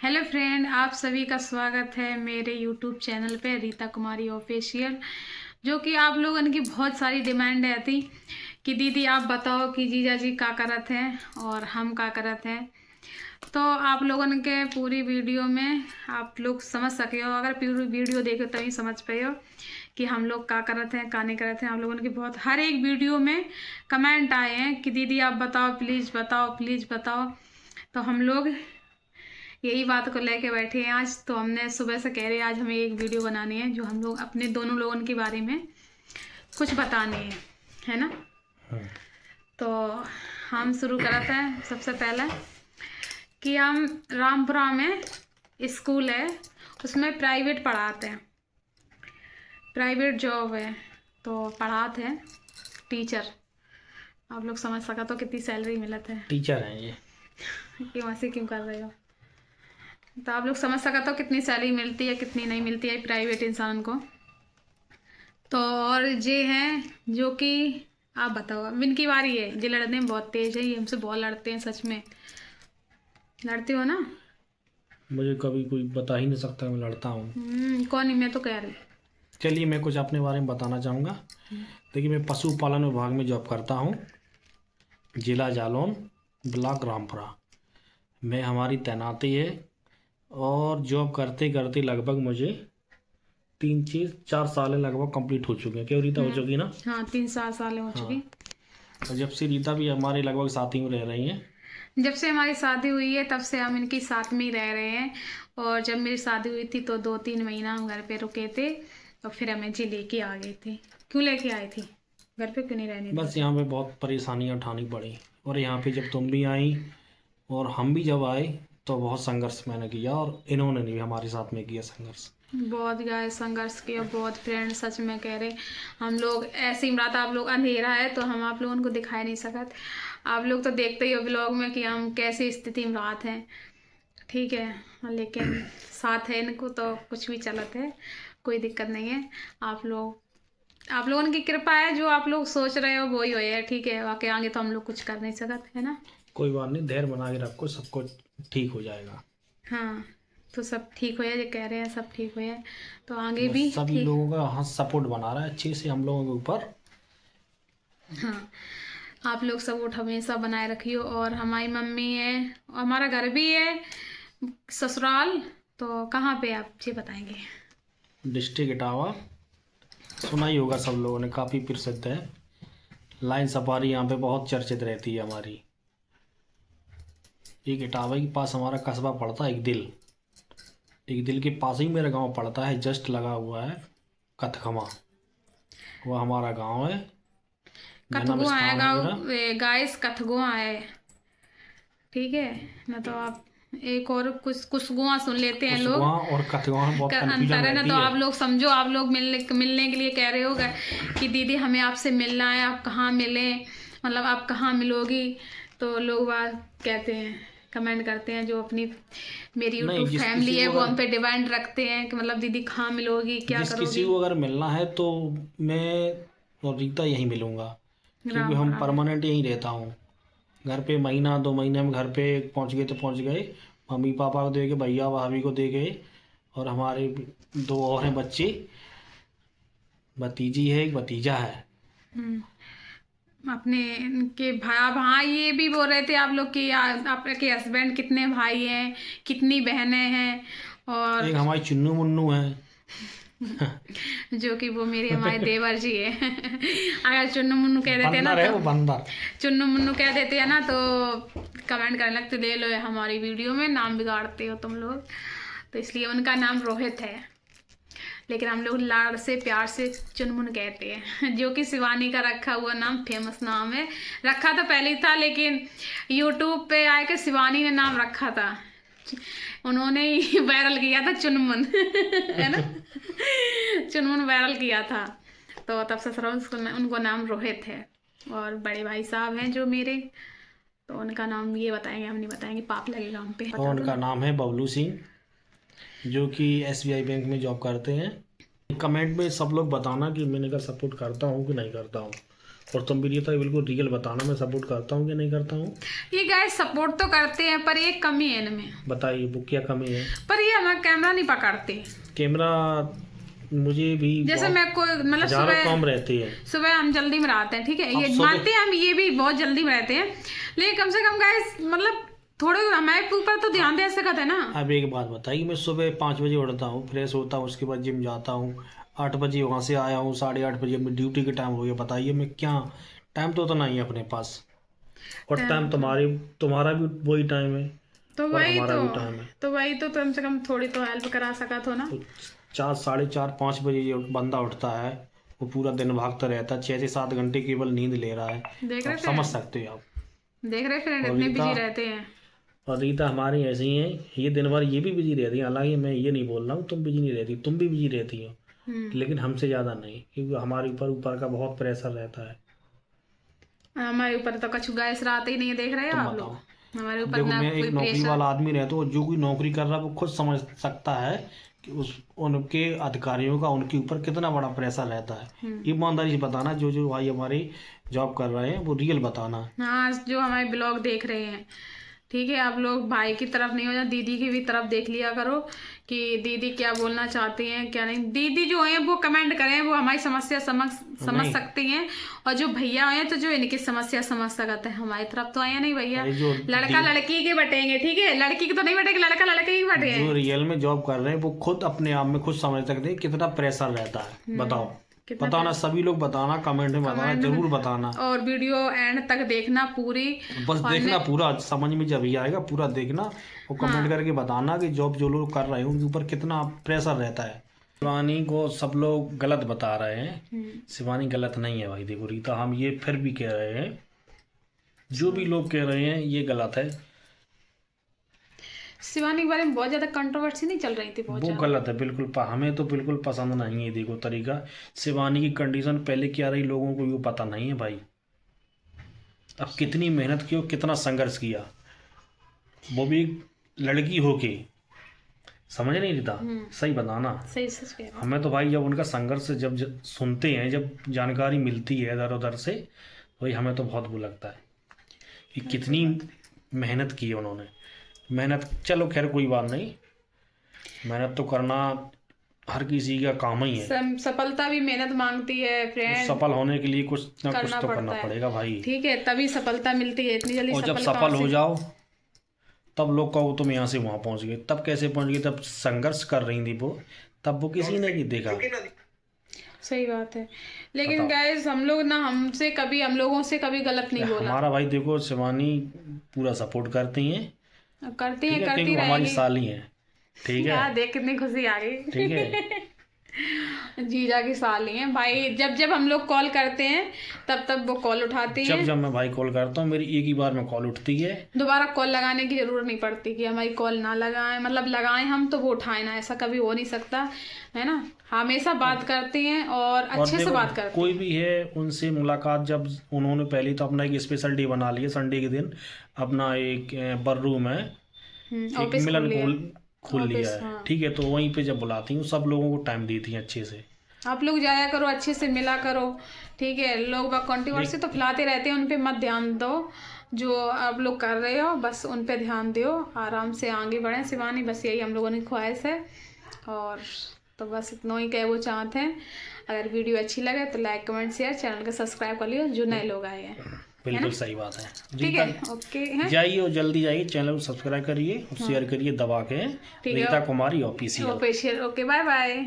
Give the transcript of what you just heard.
Hello friend, आप सभी का स्वागत है मेरे यूट्यूब चैनल पे रीता कुमारी ऑफिशियल। जो कि आप लोगों की बहुत सारी डिमांड है थी कि दीदी आप बताओ कि जीजा जी का करत हैं और हम का करत हैं। तो आप लोगों के पूरी वीडियो में आप लोग समझ सके हो, अगर पूरी वीडियो देखो तभी समझ पाए हो कि हम लोग का करत हैं का नहीं करत हैं। आप लोगों के बहुत हर एक वीडियो में कमेंट आए हैं कि दीदी आप बताओ, प्लीज़ बताओ, प्लीज़ बताओ। तो हम लोग यही बात को लेके बैठे हैं आज। तो हमने सुबह से कह रहे हैं आज हमें एक वीडियो बनानी है जो हम लोग अपने दोनों लोगों के बारे में कुछ बताने हैं, है ना। तो हम शुरू करते हैं सबसे पहले कि हम रामपुरा में स्कूल है, उसमें प्राइवेट पढ़ाते हैं, प्राइवेट जॉब है। तो पढ़ाते हैं टीचर। आप लोग समझ सका तो कितनी सैलरी मिलत है। टीचर हैं ये क्यों ऐसे क्यों कर रहे हो। तो आप लोग समझ सका तो कितनी सैलरी मिलती है कितनी नहीं मिलती है प्राइवेट इंसान को। तो और ये हैं जो कि आप बताओ, अब इनकी बारी है। ये लड़ने में बहुत तेज है, ये हमसे बहुत लड़ते हैं, सच में लड़ते हो ना। मुझे कभी कोई बता ही नहीं सकता मैं लड़ता हूँ। कौन ही, मैं तो कह रही। चलिए मैं कुछ अपने बारे में बताना चाहूँगा। देखिए मैं पशुपालन विभाग में जॉब करता हूँ, जिला जालौन, ब्लॉक रामपुरा में हमारी तैनाती है। और जॉब करते करते लगभग मुझे 3-4 साल लगभग कंप्लीट हो चुके हैं। क्यों रीता, हो चुकी ना? हाँ, 3-4 साल हो चुकी। और जब से रीता भी हमारे लगभग साथ ही में रह रही हैं। जब से हमारी शादी हुई है तब से हम इनकी साथ में ही रह रहे हैं। और जब मेरी शादी हुई थी तो 2-3 महीना हम घर पे रुके थे, तो फिर हमें जी लेके आ गए थे। क्यों लेके आए थे, घर पे क्यों नहीं रहने बस यहाँ पे बहुत परेशानियाँ उठानी पड़ी, और यहाँ पे जब तुम भी आई और हम भी जब आए तो बहुत संघर्ष मैंने किया, और इन्होंने भी हमारे साथ में किया संघर्ष। बहुत गए संघर्ष किया, बहुत फ्रेंड, सच में कह रहे। हम लोग ऐसे ही रात, आप लोग अंधेरा है तो हम आप लोगों को दिखाई नहीं सकत। आप लोग तो देखते ही हो ब्लॉग में कि हम कैसी स्थिति में रात हैं, ठीक है। लेकिन साथ है इनको तो कुछ भी चलत है, कोई दिक्कत नहीं है। आप लोगों की कृपा है, जो आप लोग सोच रहे हो वही हो है, ठीक है। बाकी आगे तो हम लोग कुछ कर नहीं सकत, है ना। कोई बात नहीं, धैर्य बना के रखो, सब कुछ ठीक हो जाएगा। हाँ, तो सब ठीक हो जाए, जो कह रहे हैं सब ठीक हो जाए, तो आगे बस भी सभी ठीक। लोगों का हाथ सपोर्ट बना रहा है अच्छे से हम लोगों के ऊपर। हाँ, आप लोग सपोर्ट हमेशा बनाए रखियो। और हमारी मम्मी है, हमारा घर भी है ससुराल। तो कहाँ पे आप जी बताएंगे। डिस्ट्रिक्ट इटावा, सुना ही होगा सब लोगों ने, काफ़ी प्रसिद्ध है। लाइन सफारी यहाँ पे बहुत चर्चित रहती है हमारी। एक इटावा के पास हमारा कस्बा पड़ता है, एक दिल के पास ही मेरा गांव पड़ता है, जस्ट लगा हुआ है कथखमा, वह हमारा गांव है, जन्म कथगुआ है स्थान है गाँव, मेरा। गाइस कथगुआ है, ठीक है ना। तो आप एक और कुछ कुछ गुआ सुन लेते हैं लोग, कुशवा और कथगवा में बहुत अंतर कन्फ्यूजन है ना। रहती तो है। आप लोग समझो, आप लोग मिलने के लिए कह रहे हो कि दीदी हमें आपसे मिलना है, आप कहाँ मिलें, मतलब आप कहाँ मिलोगी। तो लोग बात कहते हैं, कमेंट करते हैं, जो अपनी मेरी नहीं, यूट्यूब जिस फैमिली किसी है को वो अगर हम पे डिमांड रखते हैं कि मतलब दीदी कहाँ मिलोगी, क्या जिस किसी करोगी। को अगर मिलना है तो मैं और रीता यहीं मिलूंगा, क्योंकि राम हम राम। परमानेंट यहीं रहता हूँ। घर पे महीना 2 महीने में घर पे पहुँच गए तो पहुँच गए, मम्मी पापा को दे के, भैया भाभी को दे गए, और हमारे 2 और हैं बच्चे, भतीजी है एक भतीजा है। अपने इनके भाई ये भी बोल रहे थे आप लोग कि आपके हस्बैंड कितने भाई हैं, कितनी बहनें हैं। और एक हमारी चुन्नू मुन्नू है। जो कि वो मेरे हमारे देवर जी है। अगर चुन्नू मुन्नू कह देते हैं ना बंदर है तो, वो, बंदर। चुन्नू मुन्नू कह देते हैं ना तो कमेंट करने लगते, ले लो ये हमारी वीडियो में नाम बिगाड़ते हो तुम लोग। तो इसलिए उनका नाम रोहित है, लेकिन हम लोग लाड़ से प्यार से चुनमुन कहते हैं। जो कि शिवानी का रखा हुआ नाम, फेमस नाम है। रखा तो पहले ही था, लेकिन यूट्यूब पे आए के शिवानी ने नाम रखा था, उन्होंने ही वायरल किया था चुनमुन। है ना, चुनमुन वायरल किया था। तो तब से उनको नाम रोहित है। और बड़े भाई साहब हैं जो मेरे, तो उनका नाम ये बताएंगे, हम नहीं बताएंगे, पाप लगेगा हम पे। और उनका नाम है बबलू सिंह, जो कि SBI बैंक में जॉब करते हैं। कमेंट में सब लोग बताना कि मैंने का सपोर्ट करता हूँ कि नहीं करता हूँ, और तुम भी रीता बिल्कुल रियल बताना, मैं सपोर्ट करता हूँ कि नहीं करता हूँ। ये गाइस सपोर्ट तो करते हैं पर एक कमी है इनमें। बताइए वो क्या कमी है? पर ये हमारा कैमरा नहीं पकड़ते। कैमरा मुझे भी जैसे मैं कोई मतलब हजारों सुबह काम रहती है, सुबह हम जल्दी में रहते हैं, ठीक है, ये सुबह- मानते हैं हम, ये भी बहुत जल्दी में रहते हैं, लेकिन कम से कम गाइस मतलब थोड़े हमारे ऊपर तो ध्यान दे सकते है ना। अब एक बात बताइए, मैं सुबह 5 बजे उठता हूँ, फ्रेश होता हूँ, उसके बाद जिम जाता हूँ, 8 बजे वहाँ से आया हूँ, 8:30 बजे अपनी ड्यूटी के टाइम हो गया। बताइए मैं क्या, टाइम तो उतना ही है अपने पास, और टाइम तुम्हारा भी वही टाइम है तो और वही हमारा भी टाइम है। तो वही तो कम से कम थोड़ी तो हेल्प करा सका तो ना। तो 4, 4:30, 5 बजे जो बंदा उठता है वो पूरा दिन भागता रहता है, 6 से 7 घंटे केवल नींद ले रहा है। देख आप रहे समझ सकते हो आप। देख रहे फ्रेंड और इतने रीता- बिजी रहते हैं। और रीता हमारी ऐसी ही है, ये दिन भर ये भी बिजी रहती है। हालांकि मैं ये नहीं बोल रहा हूँ तुम बिजी नहीं रहती, तुम भी बिजी रहती हो, लेकिन हमसे ज़्यादा नहीं, क्योंकि हमारे ऊपर का बहुत प्रेशर रहता है। हमारे ऊपर तो कछु गैस रहते ही नहीं है, देख रहे हो तुम आप बताओ। लोग, हमारे ऊपर देखो ना मैं कोई एक नौकरी प्रेशर। वाला आदमी रहता हूँ, जो कोई नौकरी कर रहा है वो खुद समझ सकता है कि उनके अधिकारियों का उनके ऊपर कितना बड़ा प्रेशर रहता है। ईमानदारी से बताना, जो भाई हमारे जॉब कर रहे हैं वो रियल बताना। हाँ, जो हमारे ब्लॉग देख रहे हैं, ठीक है, आप लोग भाई की तरफ नहीं हो जाए, दीदी की भी तरफ देख लिया करो कि दीदी क्या बोलना चाहती हैं क्या नहीं। दीदी जो है वो कमेंट करें, वो हमारी समस्या समझ सकती हैं, और जो भैया हैं तो जो इनकी समस्या समझ सकते हैं। हमारी तरफ तो आया नहीं भैया, जो लड़का लड़की के बटेंगे, ठीक है, लड़की के तो नहीं बटेंगे, लड़का लड़के के बटेंगे। जो रियल में जॉब कर रहे हैं वो खुद अपने आप में खुद समझ सकते हैं कितना प्रेशर रहता है। बताओ, बताना, सभी लोग बताना, कमेंट में बताना, जरूर बताना, और वीडियो एंड तक देखना पूरी, बस देखना पूरा, समझ में जब ही आएगा पूरा देखना, और कमेंट करके बताना कि जॉब जो लोग कर रहे हैं उनके ऊपर कितना प्रेशर रहता है। शिवानी को सब लोग गलत बता रहे हैं, शिवानी गलत नहीं है भाई। देखो रीता, हम ये फिर भी कह रहे हैं, जो भी लोग कह रहे हैं ये गलत है। शिवानी के बारे में बहुत ज्यादा कंट्रोवर्सी नहीं चल रही थी, बहुत वो गलत है बिल्कुल, हमें तो बिल्कुल पसंद नहीं है। देखो तरीका, शिवानी की कंडीशन पहले क्या रही लोगों को ये पता नहीं है भाई। अब कितनी मेहनत की और कितना संघर्ष किया, वो भी लड़की होके, समझ नहीं रही था। सही बताना, सही सच कह रहे हमें तो भाई जब उनका संघर्ष जब सुनते हैं, जब जानकारी मिलती है इधर उधर से, तो भाई हमें तो बहुत वो लगता है कि कितनी मेहनत की है उन्होंने। मेहनत चलो खैर कोई बात नहीं, मेहनत तो करना हर किसी का काम ही है। सफलता भी मेहनत मांगती है फ्रेंड, सफल होने के लिए कुछ ना कुछ तो करना है। पड़ेगा भाई, ठीक है, तभी सफलता मिलती है, इतनी जल्दी और जब सफल सफल हो जाओ तब लोग कहो तुम यहाँ से वहां पहुंच गए। तब कैसे पहुंच गए? तब संघर्ष कर रही थी वो, तब वो किसी ने नहीं देखा। सही बात है, लेकिन गाइस हम लोग ना, हम लोगों से कभी गलत नहीं बोला। हमारा भाई देखो शिवानी पूरा सपोर्ट करती हैं, करती हैं, क्योंकि करती हमारी रहेंगी। साली है, ठीक है, यार देख कितनी खुशी आ गई। ठीक है। जीजा की साली हैं भाई, जब जब हम लोग कॉल करते हैं तब तब वो कॉल उठाती हैं। जब मैं भाई कॉल करता हूँ मेरी एक ही बार में कॉल उठती है, दोबारा कॉल लगाने की जरूरत नहीं पड़ती कि हमारी कॉल ना लगाएं, मतलब लगाएं हम तो वो उठाए ना, ऐसा कभी हो नहीं सकता है ना। हमेशा बात करती हैं और अच्छे से बात करती हैं। कोई भी है उनसे मुलाकात, जब उन्होंने पहले तो अपना एक स्पेशल डे बना लिया, संडे के दिन अपना एक बर्रू में एक मिलन खोल लिया है, ठीक है, तो वहीं पे जब बुलाती हूँ सब लोगों को टाइम देती हैं अच्छे से। आप लोग जाया करो, अच्छे से मिला करो, ठीक है। लोग कंट्रोवर्सी तो फैलाते रहते हैं, उन पे मत ध्यान दो। जो आप लोग कर रहे हो बस उन पे ध्यान दो, आराम से आगे बढ़ें शिवानी, बस यही हम लोगों की ख्वाहिश है। और तो बस इतना ही कह वो चाहते हैं। अगर वीडियो अच्छी लगे तो लाइक कमेंट शेयर, चैनल को सब्सक्राइब कर लियो जो नए लोग आए हैं। बिल्कुल सही बात है, ठीक है, ओके। जाइए और जल्दी जाइए, चैनल को सब्सक्राइब करिए और शेयर करिए दबा के, Rita Kumari official. Okay, bye bye.